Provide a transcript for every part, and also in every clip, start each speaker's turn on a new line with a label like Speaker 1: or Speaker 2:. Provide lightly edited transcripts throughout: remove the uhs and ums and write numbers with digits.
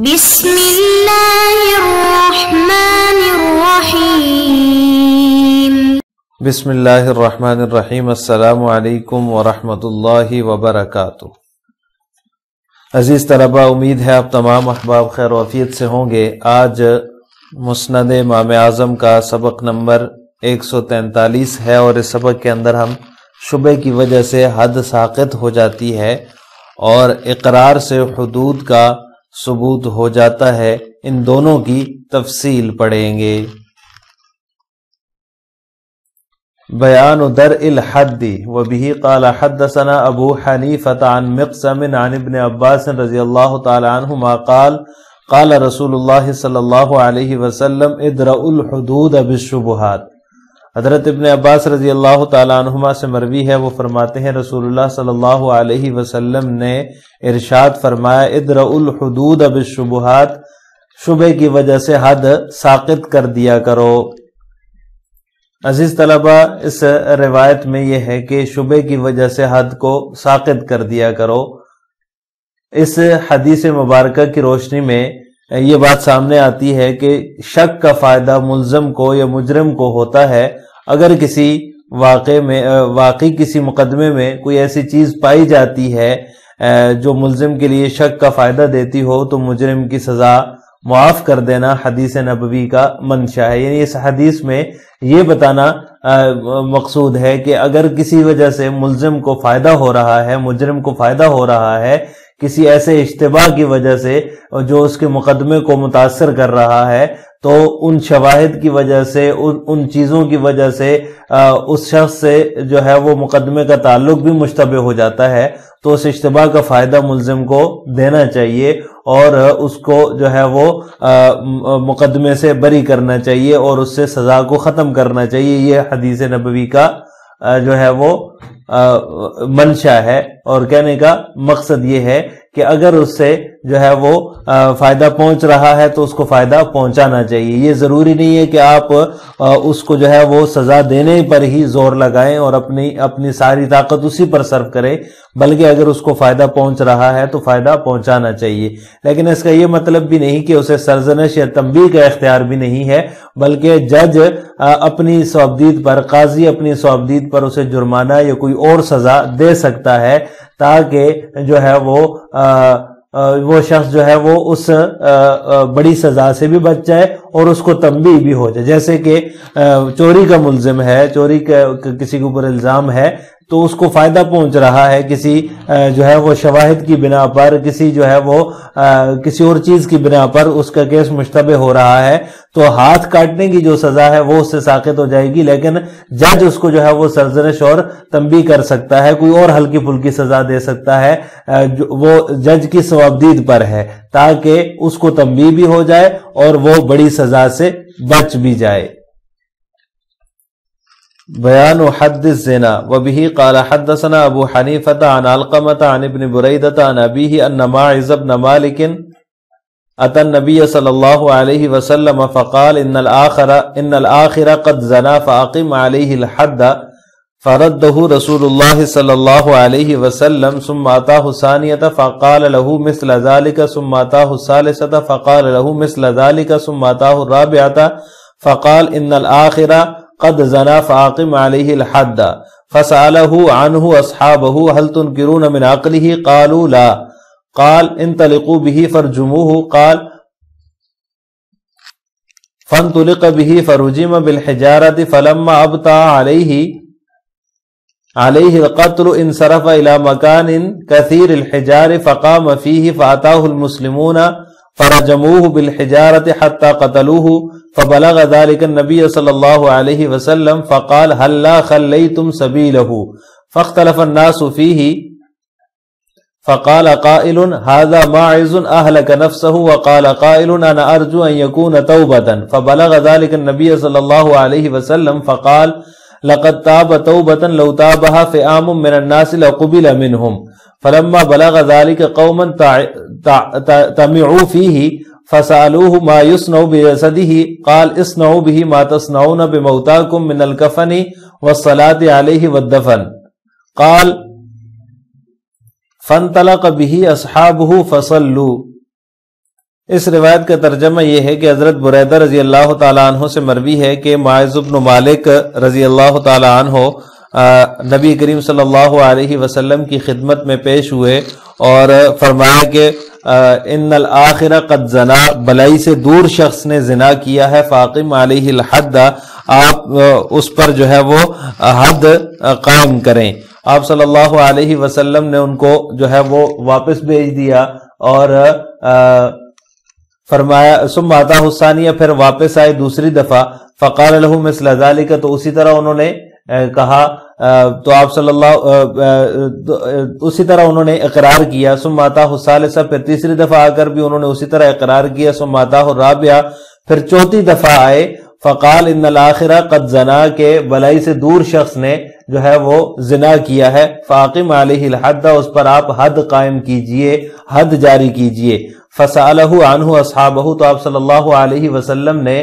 Speaker 1: بسم اللہ الرحمن الرحیم۔
Speaker 2: بسم اللہ الرحمن الرحیم۔ السلام علیکم ورحمۃ اللہ وبرکاتہ۔ عزیز طلبہ، امید ہے آپ تمام احباب خیر و عافیت سے ہوں گے۔ آج مسند امام اعظم کا سبق نمبر 143 ہے، اور اس سبق کے اندر ہم شبہ کی وجہ سے حد ساقط ہو جاتی ہے اور اقرار سے حدود کا ثبوت ہو جاتا ہے، ان دونوں کی تفصیل پڑھیں گے۔ بیان درء الحد وبه قال حدثنا ابو حنیفۃ عن مقسم عن ابن عباس رضی اللہ تعالی عنہما قال قال رسول اللہ صلی اللہ علیہ وسلم ادرؤوا الحدود بالشبہات۔ حضرت ابن عباس رضی اللہ تعالیٰ عنہما سے مروی ہے، وہ فرماتے ہیں رسول اللہ صلی اللہ علیہ وسلم نے ارشاد فرمایا ادرؤوا الحدود بالشبہات، شبہ کی وجہ سے حد ساقط کر دیا کرو۔ عزیز طلبہ، اس روایت میں یہ ہے کہ شبہ کی وجہ سے حد کو ساقط کر دیا کرو۔ اس حدیث مبارکہ کی روشنی میں یہ بات سامنے آتی ہے کہ شک کا فائدہ ملزم کو یا مجرم کو ہوتا ہے۔ اگر کسی واقعی کسی مقدمے میں کوئی ایسی چیز پائی جاتی ہے جو ملزم کے لیے شک کا فائدہ دیتی ہو، تو مجرم کی سزا معاف کر دینا حدیث نبوی کا منشا ہے۔ یعنی اس حدیث میں یہ بتانا مقصود ہے کہ اگر کسی وجہ سے ملزم کو فائدہ ہو رہا ہے، مجرم کو فائدہ ہو رہا ہے، کسی ایسے اشتباہ کی وجہ سے جو اس کے مقدمے کو متاثر کر رہا ہے، تو ان شواہد کی وجہ سے، ان چیزوں کی وجہ سے اس شخص سے جو ہے وہ مقدمے کا تعلق بھی مشتبہ ہو جاتا ہے، تو اس اشتباہ کا فائدہ ملزم کو دینا چاہیے اور اس کو جو ہے وہ مقدمے سے بری کرنا چاہیے اور اس سے سزا کو ختم کرنا چاہیے۔ یہ حدیث نبوی کا جو ہے وہ منشا ہے، اور کہنے کا مقصد یہ ہے کہ اگر اس سے جو ہے وہ فائدہ پہنچ رہا ہے تو اس کو فائدہ پہنچانا چاہیے۔ یہ ضروری نہیں ہے کہ آپ اس کو جو ہے وہ سزا دینے پر ہی زور لگائیں اور اپنی ساری طاقت اسی پر صرف کریں، بلکہ اگر اس کو فائدہ پہنچ رہا ہے تو فائدہ پہنچانا چاہیے۔ لیکن اس کا یہ مطلب بھی نہیں کہ اسے سرزنش یا تنبیہ کا اختیار بھی نہیں ہے، بلکہ جج اپنی صوابدید پر، قاضی اپنی صوابدید پر اسے جرمانہ یا کوئی اور سزا دے سکتا ہے، تاکہ جو ہے وہ شخص جو ہے وہ اس بڑی سزا سے بھی بچ جائے اور اس کو تنبیہ بھی ہو جائے۔ جیسے کہ چوری کا ملزم ہے، چوری کا کسی کے اوپر الزام ہے، تو اس کو فائدہ پہنچ رہا ہے کسی جو ہے وہ شواہد کی بنا پر، کسی جو ہے وہ کسی اور چیز کی بنا پر اس کا کیس مشتبہ ہو رہا ہے، تو ہاتھ کاٹنے کی جو سزا ہے وہ اس سے ساقط ہو جائے گی، لیکن جج اس کو جو ہے وہ سرزنش اور تنبیہ کر سکتا ہے، کوئی اور ہلکی پھلکی سزا دے سکتا ہے، وہ جج کی صوابدید پر ہے، تاکہ اس کو تنبیہ بھی ہو جائے اور وہ بڑی سزا سے بچ بھی جائے۔ بیان حد الزنا وبه قال حدثنا ابو حنیفۃ عن علقمۃ عن ابن بریدۃ عن ابیہ ان ماعز بن مالک اتى النبي صلی اللہ علیہ وسلم فقال ان الاخر قد زنا فاقم عليه الحد فرده رسول الله صلی اللہ علیہ وسلم ثم اتاه ثانیۃ فقال له مثل ذلك ثم اتاه الثالثۃ فقال له مثل ذلك ثم اتاه الرابعۃ فقال ان الاخر قد زنا فاقم عليه الحد فسأله عنه اصحابه هل تنكرون من عقله قالوا لا قال انطلقوا به فرجموه قال فانطلق به فرجم بالحجارة فلما ابطأ عليه القتل انصرف الى مكان كثير الحجار فقام فيه فأتاه المسلمون فرجموه بالحجارة حتى قتلوه فبلغ ذلك النبي صلى الله عليه وسلم فقال هل لا خليتم سبيله فاختلف الناس فيه فقال قائل هذا ماعز أهلك نفسه وقال قائل أنا أرجو أن يكون توبة فبلغ ذلك النبي صلى الله عليه وسلم فقال لقد تاب توبة لو تابها فئام من الناس لقبل منهم فلما بلغ ذلك قوما تمعوا فيه فسألوه ما يصنع بجسده قال اصنعوا به ما تصنعون بموتاكم من الكفن والصلاة عليه والدفن قال فانطلق به أصحابه فصلوا اس روایت کا ترجمہ یہ ہے کہ حضرت بریدہ رضی اللہ تعالیٰ عنہ سے مروی ہے کہ معاذ بن مالک رضی اللہ تعالیٰ عنہ نبی کریم صلی اللہ علیہ وسلم کی خدمت میں پیش ہوئے اور فرمایا کہ ان الآخر قد زنا، بلائی سے دور شخص نے زنا کیا ہے، فاقم علیہ الحد، آپ اس پر جو ہے وہ حد قائم کریں۔ آپ صلی اللہ علیہ وسلم نے ان کو جو ہے وہ واپس بھیج دیا اور فرمایا ثم اتاہ الثانیہ، پھر واپس آئے دوسری دفعہ، فقال له مثل ذلك، تو اسی طرح انہوں نے کہا، تو آپ صلی اللہ اسی طرح انہوں نے اقرار کیا، ثم اتاہ الثالثہ، پھر تیسری دفعہ آ کر بھی انہوں نے اسی طرح اقرار کیا، ثم اتاہ الرابعہ، پھر چوتھی دفعہ آئے، فقال ان الاخرہ قد زنا، کے بلائی سے دور شخص نے جو ہے وہ زنا کیا ہے، فاقم علیہ الحد، اس پر آپ حد قائم کیجئے، حد جاری کیجئے۔ فسألہ عنہ اصحابہ، تو آپ صلی اللہ علیہ وسلم نے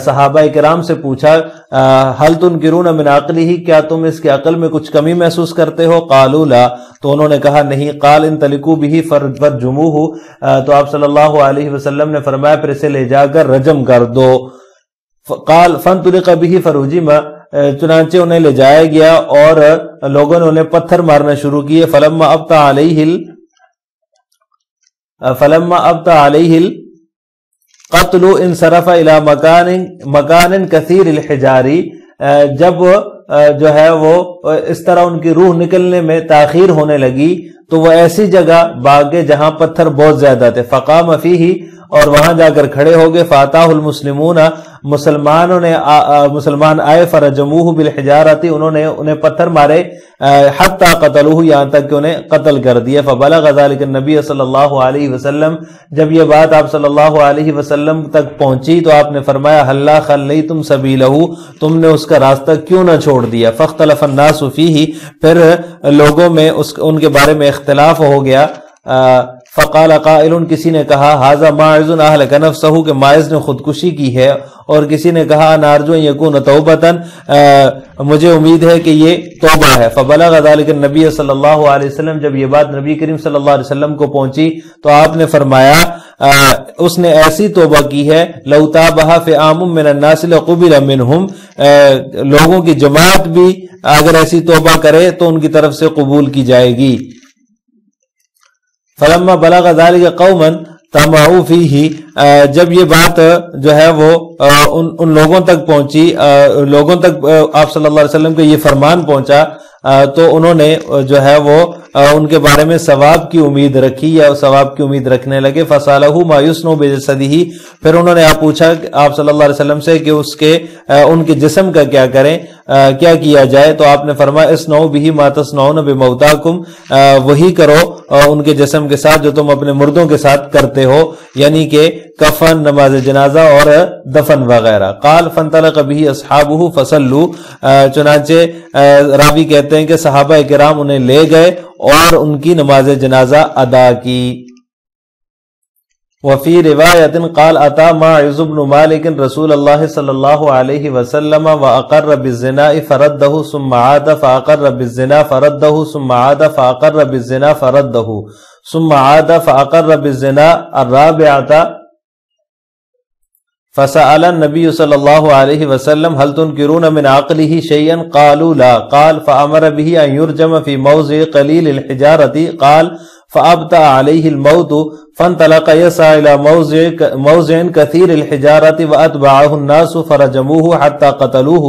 Speaker 2: صحابہ کرام سے پوچھا، حل تنکرون من عقلہ، کیا تم اس کے عقل میں کچھ کمی محسوس کرتے ہو؟ قالوا لا، تو انہوں نے کہا نہیں۔ قال انطلقوا بہ فرجموہ، تو آپ صلی اللہ علیہ وسلم نے فرمایا پھر اسے لے جا کر رجم کر دو۔ قال فانطلق بہ فرجم، چنانچہ انہیں لے جایا گیا اور لوگوں نے انہیں پتھر مارنا شروع کیے۔ فلما ابطا علیہ القتل انصرف الى مکان کثیر الحجار، جب جو ہے وہ اس طرح ان کی روح نکلنے میں تاخیر ہونے لگی تو وہ ایسی جگہ بھاگ گئے جہاں پتھر بہت زیادہ تھے، فقام فیہ، اور وہاں جا کر کھڑے ہو گئے، فاتاہ المسلمون، مسلمان آئے، فرجموہ بالحجارۃ، انہوں نے انہیں پتھر مارے، حتی قتلوہ، یہاں تک کہ انہیں قتل کر دیا۔ فبلغ ذلک النبی صلی اللہ علیہ وسلم، جب یہ بات آپ صلی اللہ علیہ وسلم تک پہنچی تو آپ نے فرمایا حلا خلیتم سبیلہ، تم نے اس کا راستہ کیوں نہ چھوڑ دیا؟ فاختلف الناس فیہ، پھر لوگوں میں ان کے بارے میں اختلاف ہو گیا۔ فقال قائل، کسی نے کہا ھذا ماعز اہلک نفسہ، کہ ماعز نے خودکشی کی ہے، اور کسی نے کہا نارجو ان یکون توبۃ، مجھے امید ہے کہ یہ توبہ ہے۔ فبلغ ذلک النبی صلی اللہ علیہ وسلم، جب یہ بات نبی کریم صلی اللہ علیہ وسلم کو پہنچی تو آپ نے فرمایا اس نے ایسی توبہ کی ہے، لو تابہ فئام من الناس لقبل منہم، لوگوں کی جماعت بھی اگر ایسی توبہ کرے تو ان کی طرف سے قبول کی جائے گی۔ فلما بلغ ذلك قوما طمعوا فیہ، جب یہ بات جو ہے وہ ان لوگوں تک پہنچی، لوگوں تک آپ صلی اللہ علیہ وسلم کو یہ فرمان پہنچا تو انہوں نے جو ہے وہ ان کے بارے میں ثواب کی امید رکھی یا ثواب کی امید رکھنے لگے۔ فسالہ ما یصنع بجسدہ، پھر انہوں نے پوچھا آپ صلی اللہ علیہ وسلم سے کہ ان کے جسم کا کیا کریں، کیا کیا جائے؟ تو آپ نے فرمایا اصنعوا بہ ما تصنعون بموتاکم، وہی کرو ان کے جسم کے ساتھ جو تم اپنے مردوں کے ساتھ کرتے ہو، یعنی کہ کفن، نماز جنازہ اور دفن وغیرہ۔ قال فانطلق بہ اصحابہ فصلوا، چنانچہ راوی کہتے ہیں کہ صحابہ کرام انہیں لے گئے اور ان کی نماز جنازہ ادا کی۔ وفی روایت قال اتا ماعز بن مالک رسول اللہ صلی اللہ علیہ وسلم واقر بالزنا فرده ثم عاد فاقر بالزنا فرده ثم عاد فاقر بالزنا فرده ثم عاد فاقر بالزنا الرابعة فسأل النبي صلى الله عليه وسلم هل تنكرون من عقله شيئا؟ قالوا لا۔ قال فأمر به أن يرجم في موضع قليل الحجارة، قال فأبطأ عليه الموت فانطلق يسعى إلى موضع كثير الحجارة وأتبعه الناس فرجموه حتى قتلوه،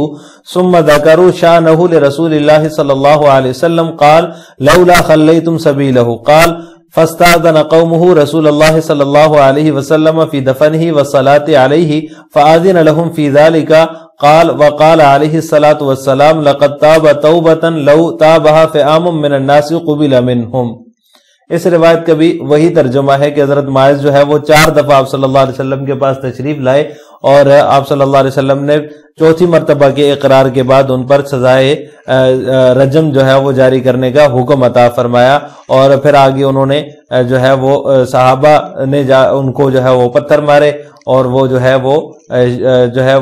Speaker 2: ثم ذكروا شأنه لرسول الله صلى الله عليه وسلم، قال لولا خليتم سبيله، قال فاستأذن قومه رسول الله صلى الله عليه وسلم في دفنه والصلاة عليه فآذن لهم في ذلك، قال وقال عليه الصلاة والسلام لقد تاب توبة لو تابها فئام من الناس قبل منهم۔ اس روایت کا بھی وہی ترجمہ ہے کہ حضرت معاذ جو ہے وہ 4 دفعہ آپ صلی اللہ علیہ وسلم کے پاس تشریف لائے اور آپ صلی اللہ علیہ وسلم نے چوتھی مرتبہ کے اقرار کے بعد ان پر سزائے رجم جو ہے وہ جاری کرنے کا حکم عطا فرمایا، اور پھر آگے انہوں نے جو ہے وہ صحابہ نے ان کو جو ہے وہ پتھر مارے اور وہ جو ہے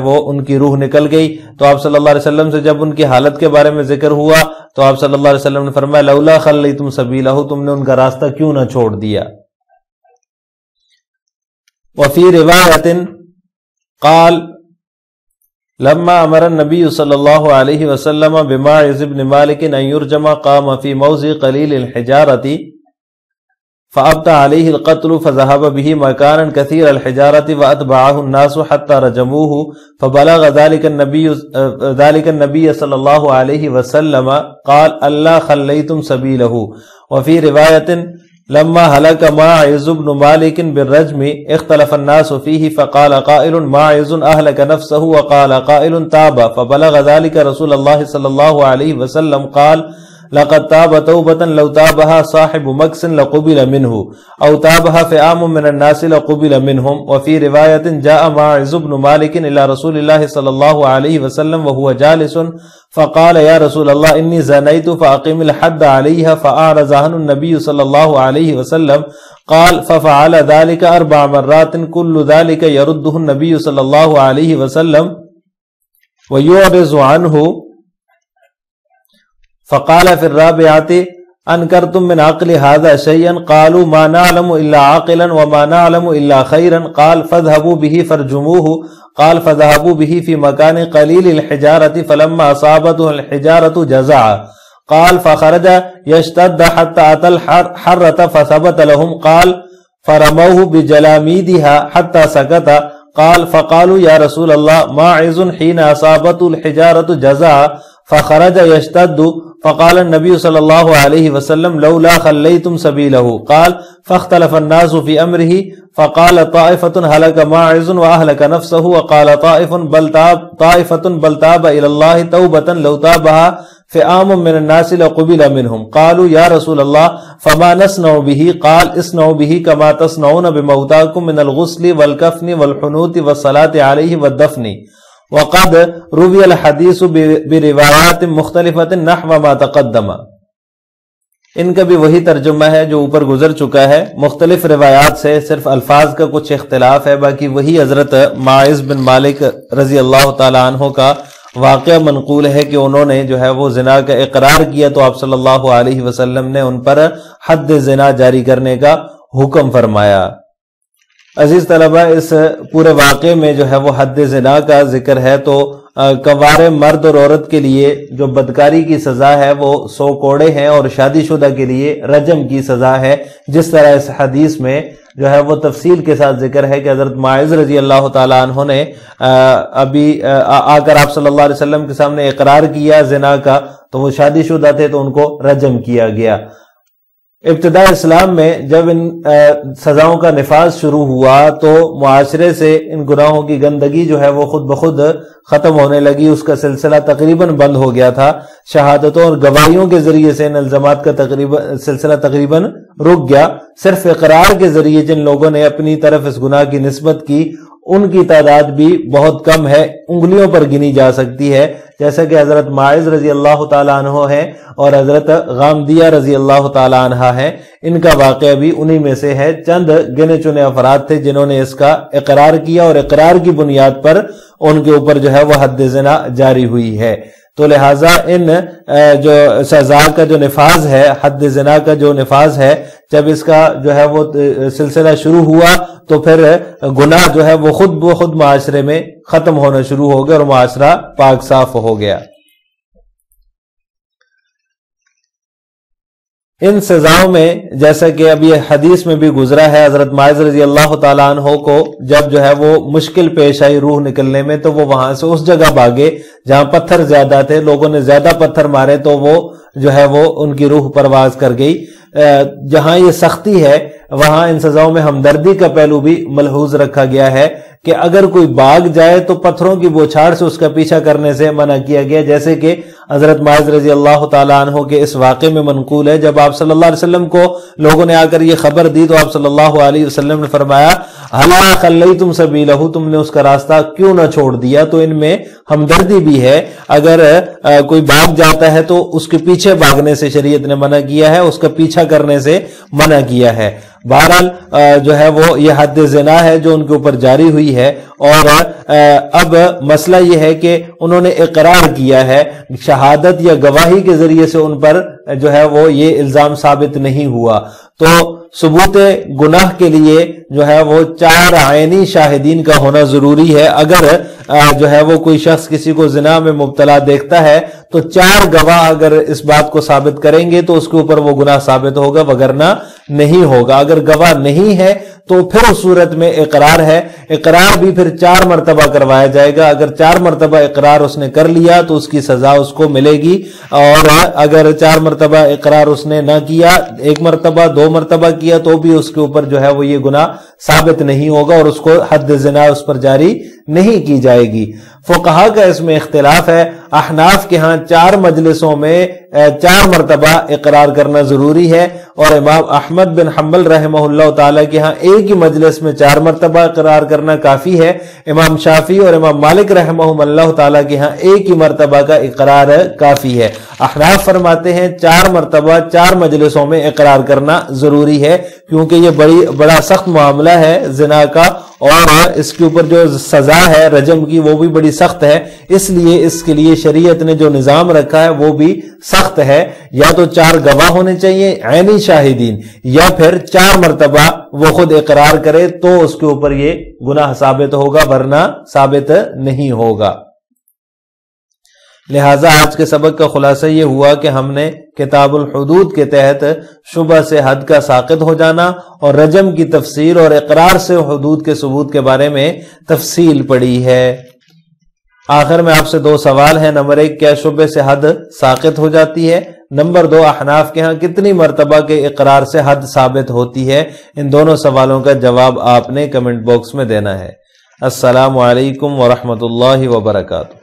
Speaker 2: وہ ان کی روح نکل گئی۔ تو آپ صلی اللہ علیہ وسلم سے جب ان کی حالت کے بارے میں ذکر ہوا تو آپ صلی اللہ علیہ وسلم نے فرمایا لولا خلیتم سبیلہ، تم نے ان کا راستہ کیوں نہ چھوڑ دیا۔ وفی روایت قال لما امر النبی صلی اللہ علیہ وسلم بماعز بن مالک ان یرجم قام فی موضع قلیل الحجارۃ فابطأ علیہ القتل فذهب به مکانا کثیر الحجارۃ واتبعه الناس حتى رجموه فبلغ ذلك النبی صلی اللہ علیہ وسلم قال اللہ خلیتم سبیلہ. وفی روایت لما هلك ماعز بن مالك بالرجم اختلف الناس فيه فقال قائل ماعز أهلك نفسه وقال قائل تاب فبلغ ذلك رسول الله صلى الله عليه وسلم قال لقد تاب توبة لو تابها صاحب مكس لقبل منه أو تابها فئام من الناس لقبل منهم. وفي رواية جاء ماعز بن مالك إلى رسول الله صلى الله عليه وسلم وهو جالس فقال يا رسول الله إني زنيت فأقم الحد عليها فأعرض عنه النبي صلى الله عليه وسلم قال ففعل ذلك 4 مرات كل ذلك يرده النبي صلى الله عليه وسلم ويعرض عنه فقال في الرابعة أنكرتم من عقل هذا شيئا قالوا ما نعلم إلا عاقلا وما نعلم إلا خيرا قال فاذهبوا به فارجموه قال فذهبوا به في مكان قليل الحجارة فلما أصابته الحجارة جزع قال فخرج يشتد حتى أتى الحرة فثبت لهم قال فرموه بجلاميدها حتى سكت قال فقالوا يا رسول الله ماعز حين أصابته الحجارة جزع فخرج يشتد فقال النبي صلى الله عليه وسلم لولا خليتم سبيله قال فاختلف الناس في أمره فقال طائفة هلك ماعز وأهلك نفسه وقال طائفة بل تاب إلى الله توبة لو تابها فئام من الناس لقبل منهم قالوا يا رسول الله فما نصنع به قال اصنعوا به كما تصنعون بموتاكم من الغسل والكفن والحنوط والصلاة عليه والدفن. وقد روی الحدیث بروایات مختلفۃ نحو ما تقدم. ان کا بھی وہی ترجمہ ہے جو اوپر گزر چکا ہے، مختلف روایات سے صرف الفاظ کا کچھ اختلاف ہے، باقی وہی حضرت ماعز بن مالک رضی اللہ تعالی عنہ کا واقعہ منقول ہے کہ انہوں نے جو ہے وہ زنا کا اقرار کیا تو آپ صلی اللہ علیہ وسلم نے ان پر حد زنا جاری کرنے کا حکم فرمایا. عزیز طلبہ، اس پورے واقعے میں جو ہے وہ حد زنا کا ذکر ہے تو کنوار مرد اور عورت کے لیے جو بدکاری کی سزا ہے وہ 100 کوڑے ہیں اور شادی شدہ کے لیے رجم کی سزا ہے، جس طرح اس حدیث میں جو ہے وہ تفصیل کے ساتھ ذکر ہے کہ حضرت ماعز رضی اللہ تعالیٰ عنہ نے ابھی آ کر آپ صلی اللہ علیہ وسلم کے سامنے اقرار کیا زنا کا تو وہ شادی شدہ تھے تو ان کو رجم کیا گیا. ابتداء اسلام میں جب ان سزاؤں کا نفاذ شروع ہوا تو معاشرے سے ان گناہوں کی گندگی جو ہے وہ خود بخود ختم ہونے لگی، اس کا سلسلہ تقریباً بند ہو گیا تھا. شہادتوں اور گواہیوں کے ذریعے سے ان الزامات کا سلسلہ تقریباً رک گیا. صرف اقرار کے ذریعے جن لوگوں نے اپنی طرف اس گناہ کی نسبت کی ان کی تعداد بھی بہت کم ہے، انگلیوں پر گنی جا سکتی ہے، جیسا کہ حضرت ماعز رضی اللہ تعالیٰ عنہ ہیں اور حضرت غامدیہ رضی اللہ تعالیٰ عنہ ہیں. ان کا واقعہ بھی انہی میں سے ہے. چند گنے چنے افراد تھے جنہوں نے اس کا اقرار کیا اور اقرار کی بنیاد پر ان کے اوپر جو ہے وہ حد زنا جاری ہوئی ہے. تو لہٰذا ان جو سزا کا جو نفاذ ہے، حد زنا کا جو نفاذ ہے، جب اس کا جو ہے وہ سلسلہ شروع ہوا تو پھر گناہ جو ہے وہ خود بخود معاشرے میں ختم ہونا شروع ہو گیا اور معاشرہ پاک صاف ہو گیا. ان سزاؤں میں جیسا کہ ابھی حدیث میں بھی گزرا ہے، حضرت ماعز رضی اللہ تعالیٰ عنہ کو جب جو ہے وہ مشکل پیش آئی روح نکلنے میں تو وہ وہاں سے اس جگہ بھاگے جہاں پتھر زیادہ تھے، لوگوں نے زیادہ پتھر مارے تو وہ جو ہے وہ ان کی روح پرواز کر گئی. جہاں یہ سختی ہے وہاں ان سزاؤں میں ہمدردی کا پہلو بھی ملحوظ رکھا گیا ہے کہ اگر کوئی بھاگ جائے تو پتھروں کی بوچھاڑ سے اس کا پیچھا کرنے سے منع کیا گیا، جیسے کہ حضرت ماعز رضی اللہ تعالیٰ عنہ کے اس واقعے میں منقول ہے. جب آپ صلی اللہ علیہ وسلم کو لوگوں نے آ کر یہ خبر دی تو آپ صلی اللہ علیہ وسلم نے فرمایا ہلا خلیتم سبیلہ، تم نے اس کا راستہ کیوں نہ چھوڑ دیا. تو ان میں ہمدردی بھی ہے. اگر کوئی بھاگ جاتا ہے تو اس کے پیچھے بھاگنے سے شریعت نے منع کیا ہے، اس کا پیچھا کرنے سے منع کیا ہے. بہرحال جو ہے وہ یہ حد زنا ہے جو ان کے اوپر جاری ہوئی ہے. اور اب مسئلہ یہ ہے کہ انہوں نے اقرار کیا ہے، شہادت یا گواہی کے ذریعے سے ان پر جو ہے وہ یہ الزام ثابت نہیں ہوا۔ تو ثبوت گناہ کے لیے جو ہے وہ 4 عینی شاہدین کا ہونا ضروری ہے۔ اگر جو ہے وہ کوئی شخص کسی کو زنا میں مبتلا دیکھتا ہے تو 4 گواہ اگر اس بات کو ثابت کریں گے تو اس کے اوپر وہ گناہ ثابت ہوگا، وگرنہ نہیں ہوگا۔ اگر گواہ نہیں ہے تو پھر اس صورت میں اقرار ہے، اقرار بھی پھر 4 مرتبہ کروایا جائے گا۔ اگر 4 مرتبہ اقرار اس نے کر لیا تو اس کی سزا اس کو ملے گی، اور اگر 4 مرتبہ اقرار اس نے نہ کیا، 1 مرتبہ 2 مرتبہ کیا، تو بھی اس کے اوپر جو ہے وہ یہ گناہ ثابت نہیں ہوگا اور اس کو حد زنا اس پر جاری نہیں کی جائے گی۔ فقہا کا اس میں اختلاف ہے۔ احناف کے ہاں 4 مجلسوں میں 4 مرتبہ اقرار کرنا ضروری ہے، اور امام احمد بن حنبل رحمہ اللہ تعالی کے ہاں ایک ہی مجلس میں 4 مرتبہ اقرار کرنا کافی ہے۔ امام شافعی اور امام مالک رحمہ اللہ تعالی کے ہاں ایک ہی مرتبہ کا اقرار کافی ہے۔ احناف فرماتے ہیں 4 مرتبہ 4 مجلسوں میں اقرار کرنا ضروری ہے، کیونکہ یہ بڑا سخت معاملہ ہے زنا کا، اور اس کے اوپر جو سزا ہے رجم کی وہ بھی بڑی سخت ہے، اس لیے اس کے لیے شریعت نے جو نظام رکھا ہے وہ بھی سخت ہے۔ یا تو 4 گواہ ہونے چاہیے عینی شاہدین، یا پھر 4 مرتبہ وہ خود اقرار کرے تو اس کے اوپر یہ گناہ ثابت ہوگا، ورنہ ثابت نہیں ہوگا۔ لہٰذا آج کے سبق کا خلاصہ یہ ہوا کہ ہم نے کتاب الحدود کے تحت شبہ سے حد کا ساقط ہو جانا اور رجم کی تفسیر اور اقرار سے حدود کے ثبوت کے بارے میں تفصیل پڑھی ہے۔ آخر میں آپ سے 2 سوال ہیں۔ نمبر 1، کیا شبہ سے حد ساقط ہو جاتی ہے؟ نمبر 2، احناف کے ہاں کتنی مرتبہ کے اقرار سے حد ثابت ہوتی ہے؟ ان دونوں سوالوں کا جواب آپ نے کمنٹ باکس میں دینا ہے۔ السلام علیکم ورحمۃ اللہ وبرکاتہ۔